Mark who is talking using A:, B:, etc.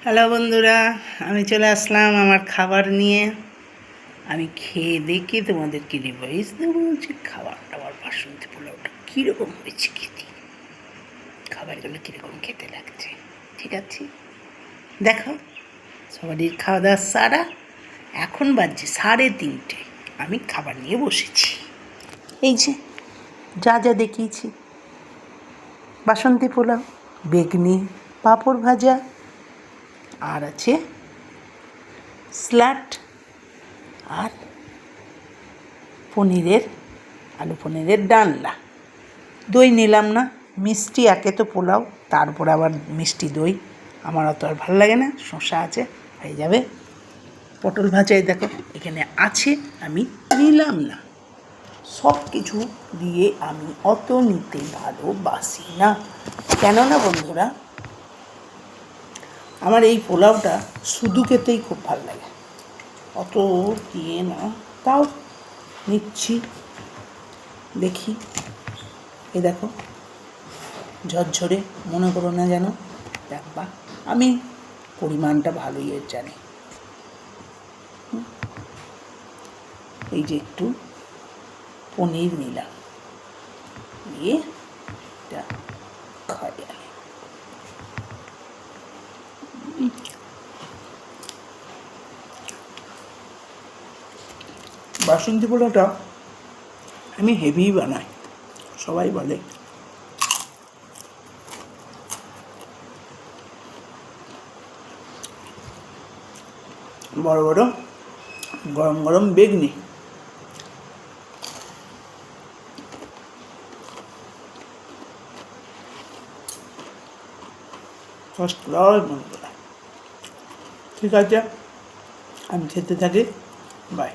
A: Hello বন্ধুরা, আমি চলে আসলাম আমার খাবার নিয়ে। আমি খেয়ে দেখে তোমাদেরকে রিভাইজ দেবো যে খাবার টাবার বাসন্তী পোলাওটা কীরকম হয়েছে খেতে, খাবারগুলো কীরকম খেতে লাগছে। ঠিক আছে, দেখো। সবারই খাওয়া দাওয়া সারা, এখন বাজছে 3:30। আমি খাবার নিয়ে বসেছি। এই যে যা যা দেখিয়েছি: বাসন্তী পোলাও, বেগনি, পাঁপড় ভাজা, আর আছে স্যালাড, আর আলু পনিরের ডালনা। দই নিলাম না, মিষ্টি একে তো পোলাও, তারপর আবার মিষ্টি দই আমার অত আর ভালো লাগে না। শসা আছে, হয়ে যাবে। পটল ভাজাই দেখো এখানে আছে, আমি নিলাম না। সব কিছু দিয়ে আমি অত নিতে ভালোবাসি না। কেননা বন্ধুরা, আমার এই পোলাওটা শুধু খেতেই খুব ভালো লাগে, অত দিয়ে না। তাও নিচ্ছি, দেখি। এই দেখো, ঝরঝরে, মনে করো না যেন। দেখবা, আমি পরিমাণটা ভালোই জানি। এই যে একটু পনির নিলাম, দিয়ে এটা খাই। বাসন্তী পোলাওটা আমি হেভি বানাই, সবাই বলে। বড় বড় গরম গরম বেগনি, ফার্স্ট ক্লাস বন্ধুরা। ঠিক আছে, আমি খেতে থাকি, বাই।